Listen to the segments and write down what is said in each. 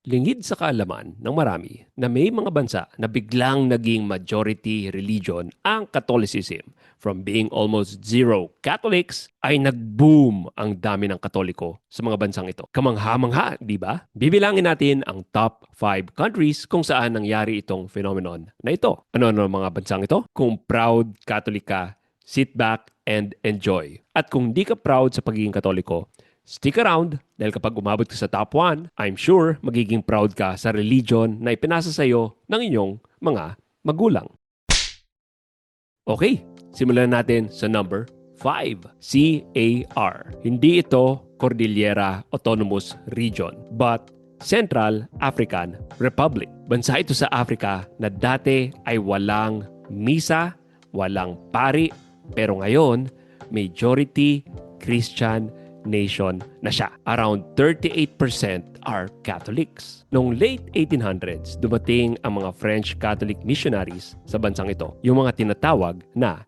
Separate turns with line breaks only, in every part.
Lingid sa kaalaman ng marami na may mga bansa na biglang naging majority religion ang Catholicism. From being almost zero Catholics ay nag-boom ang dami ng Katoliko sa mga bansang ito. Kamangha-mangha, di ba? Bibilangin natin ang top 5 countries kung saan nangyari itong phenomenon na ito. Ano-ano ang mga bansang ito? Kung proud Catholic ka, sit back and enjoy. At kung di ka proud sa pagiging Katoliko, stick around dahil kapag umabot ka sa top 1, I'm sure magiging proud ka sa religion na ipinasa sa iyo ng inyong mga magulang. Okay, simulan natin sa number 5, CAR. Hindi ito Cordillera Autonomous Region, but Central African Republic. Bansa ito sa Africa na dati ay walang misa, walang pari, pero ngayon majority Christian nation na siya. Around 38% are Catholics. Noong late 1800s, dumating ang mga French Catholic missionaries sa bansang ito, yung mga tinatawag na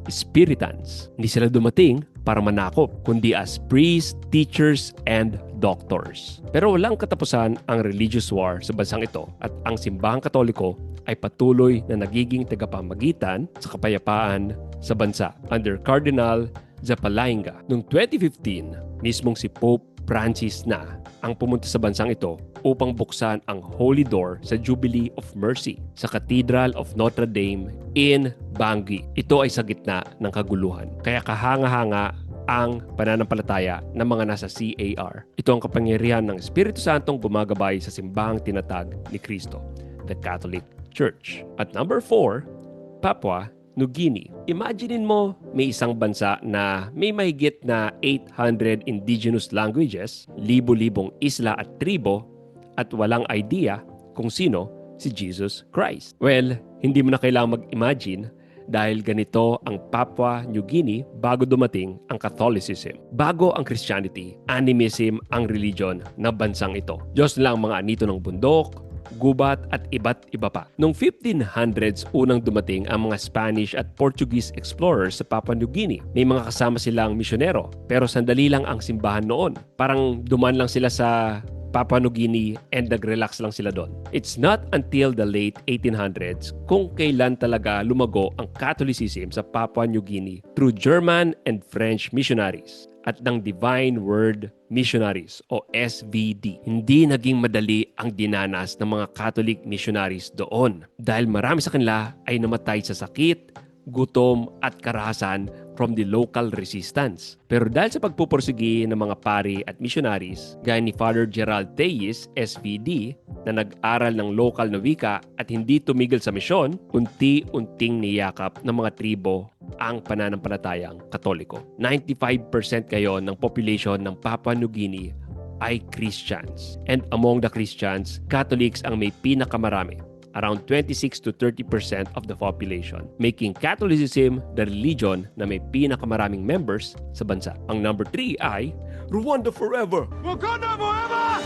Spiritans. Hindi sila dumating para manakop, kundi as priests, teachers, and doctors. Pero walang katapusan ang religious war sa bansang ito at ang simbahang Katoliko ay patuloy na nagiging tagapamagitan sa kapayapaan sa bansa under Cardinal Zapalainga. Noong 2015, mismong si Pope Francis na ang pumunta sa bansang ito upang buksan ang Holy Door sa Jubilee of Mercy sa Cathedral of Notre Dame in Bangui. Ito ay sa gitna ng kaguluhan. Kaya kahanga-hanga ang pananampalataya ng mga nasa CAR. Ito ang kapangyarihan ng Espiritu Santong gumagabay sa simbahang tinatag ni Kristo, the Catholic Church. At number 4, Papua New Guinea. Imaginein mo may isang bansa na may mahigit na 800 indigenous languages, libo-libong isla at tribo, at walang idea kung sino si Jesus Christ. Well, hindi mo na kailangang mag-imagine dahil ganito ang Papua New Guinea bago dumating ang Catholicism. Bago ang Christianity, animism ang religion ng bansang ito. Diyos lang mga anito ng bundok, gubat at iba't iba pa. Noong 1500s, unang dumating ang mga Spanish at Portuguese explorers sa Papua New Guinea. May mga kasama silang misyonero, pero sandali lang ang simbahan noon. Parang duman lang sila sa Papua New Guinea and nag-relax lang sila doon. It's not until the late 1800s kung kailan talaga lumago ang Catholicism sa Papua New Guinea through German and French missionaries at ng Divine Word Missionaries o SVD. Hindi naging madali ang dinanas ng mga Catholic missionaries doon dahil marami sa kanila ay namatay sa sakit, gutom at karahasan from the local resistance. Pero dahil sa pagpupursigi ng mga pari at missionaries, gaya ni Father Gerald Teis, SVD, na nag-aral ng local na wika at hindi tumigil sa misyon, unti-unting niyakap ng mga tribo ang pananampalatayang Katoliko. 95% ngayon ng population ng Papua New Guinea ay Christians. And among the Christians, Catholics ang may pinakamarami, around 26 to 30% of the population, making Catholicism the religion na may pinakamaraming members sa bansa. Ang number 3 ay Rwanda Forever! Wakanda Forever!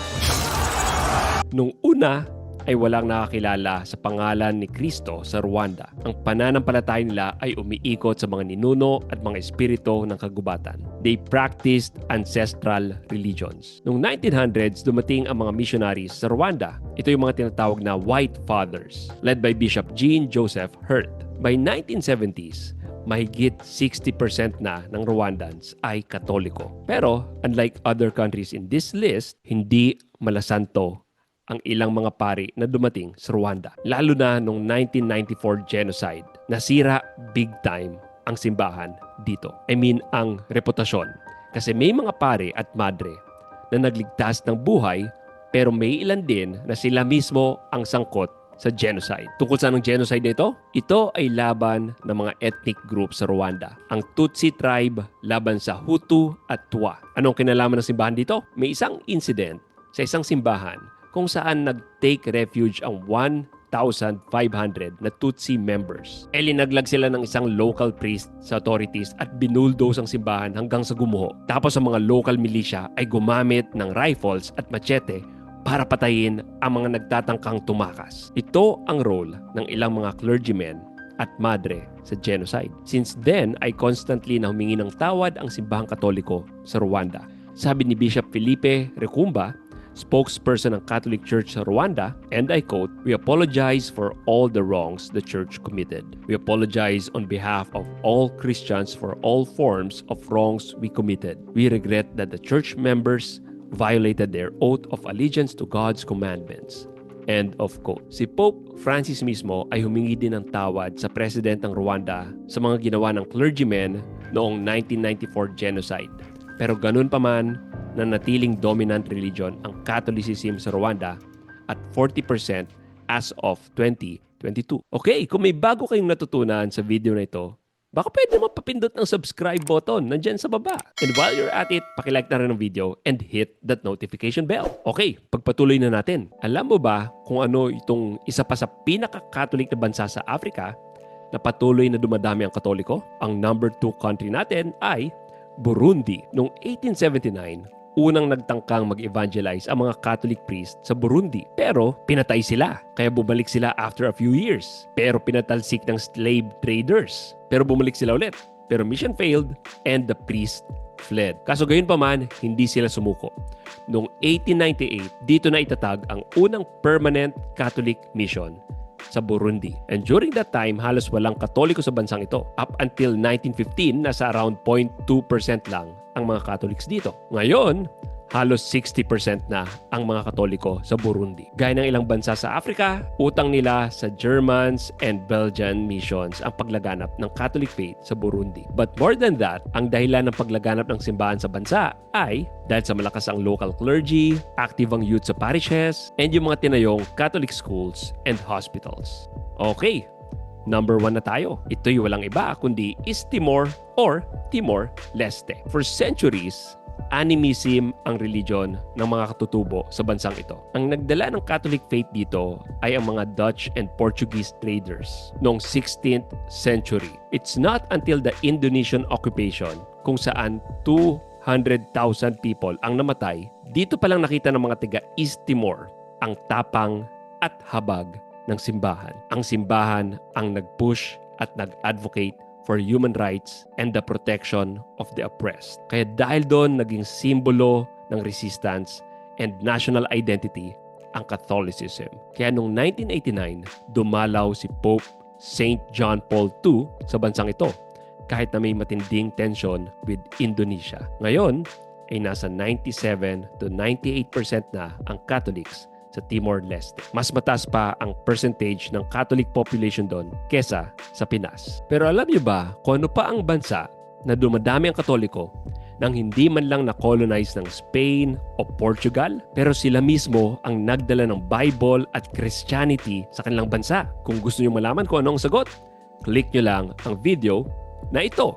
Nung una, ay walang nakakilala sa pangalan ni Kristo sa Rwanda. Ang pananampalataya nila ay umiikot sa mga ninuno at mga espiritu ng kagubatan. They practiced ancestral religions. Noong 1900s, dumating ang mga missionaries sa Rwanda. Ito yung mga tinatawag na White Fathers, led by Bishop Jean Joseph Hurt. By 1970s, mahigit 60% na ng Rwandans ay Katoliko. Pero, unlike other countries in this list, hindi malasanto ang ilang mga pari na dumating sa Rwanda. Lalo na noong 1994 genocide, nasira big time ang simbahan dito. I mean, ang reputasyon. Kasi may mga pari at madre na nagligtas ng buhay, pero may ilan din na sila mismo ang sangkot sa genocide. Tungkol saan ang genocide nito? Ito ay laban ng mga ethnic group sa Rwanda. Ang Tutsi tribe laban sa Hutu at Twa. Anong kinalaman ng simbahan dito? May isang incident sa isang simbahan kung saan nag-take refuge ang 1,500 na Tutsi members. Linaglag sila ng isang local priest sa authorities at binuldoze ang simbahan hanggang sa gumuho. Tapos ang mga local militia ay gumamit ng rifles at machete para patayin ang mga nagtatangkang tumakas. Ito ang role ng ilang mga clergymen at madre sa genocide. Since then, ay constantly na humingi ng tawad ang simbahang Katoliko sa Rwanda. Sabi ni Bishop Felipe Recumba, spokesperson ng Catholic Church sa Rwanda, and I quote, "We apologize for all the wrongs the church committed. We apologize on behalf of all Christians for all forms of wrongs we committed. We regret that the church members violated their oath of allegiance to God's commandments." End of quote. Si Pope Francis mismo ay humingi din ng tawad sa president ng Rwanda sa mga ginawa ng clergymen noong 1994 genocide. Pero ganun pa man, nanatiling dominant religion ang Catholicism sa Rwanda at 40% as of 2022. Okay, kung may bago kayong natutunan sa video na ito, baka pwede naman papindot ng subscribe button nandyan sa baba. And while you're at it, pakilike na rin ang video and hit that notification bell. Okay, pagpatuloy na natin. Alam mo ba kung ano itong isa pa sa pinaka-Catholic na bansa sa Africa na patuloy na dumadami ang Katoliko? Ang number 2 country natin ay Burundi. Noong 1879, unang nagtangkang mag-evangelize ang mga Catholic priest sa Burundi. Pero pinatay sila, kaya bumalik sila after a few years. Pero pinatalsik ng slave traders. Pero bumalik sila ulit. Pero mission failed and the priest fled. Kaso gayon pa man, hindi sila sumuko. Noong 1898, dito na itatag ang unang permanent Catholic mission sa Burundi. And during that time, halos walang Katoliko sa bansang ito. Up until 1915, nasa around 0.2% lang ang mga Catholics dito. Ngayon, halos 60% na ang mga Katoliko sa Burundi. Gaya ng ilang bansa sa Africa, utang nila sa Germans and Belgian missions ang paglaganap ng Catholic faith sa Burundi. But more than that, ang dahilan ng paglaganap ng simbahan sa bansa ay dahil sa malakas ang local clergy, active ang youth sa parishes, and yung mga tinayong Catholic schools and hospitals. Okay, number 1 na tayo. Ito'y walang iba kundi East Timor or Timor-Leste. For centuries, animism ang religion ng mga katutubo sa bansang ito. Ang nagdala ng Catholic faith dito ay ang mga Dutch and Portuguese traders noong 16th century. It's not until the Indonesian occupation kung saan 200,000 people ang namatay, dito palang nakita ng mga taga East Timor ang tapang at habag ng simbahan. Ang simbahan ang nag-push at nag-advocate for human rights and the protection of the oppressed. Kaya dahil doon, naging simbolo ng resistance and national identity ang Catholicism. Kaya noong 1989, dumalaw si Pope St. John Paul II sa bansang ito, kahit na may matinding tensyon with Indonesia. Ngayon, ay nasa 97 to 98% na ang Catholics sa Timor-Leste. Mas mataas pa ang percentage ng Catholic population doon kesa sa Pinas. Pero alam niyo ba kung ano pa ang bansa na dumadami ang Katoliko nang hindi man lang na-colonize ng Spain o Portugal? Pero sila mismo ang nagdala ng Bible at Christianity sa kanilang bansa. Kung gusto niyo malaman kung ano ang sagot, click niyo lang ang video na ito.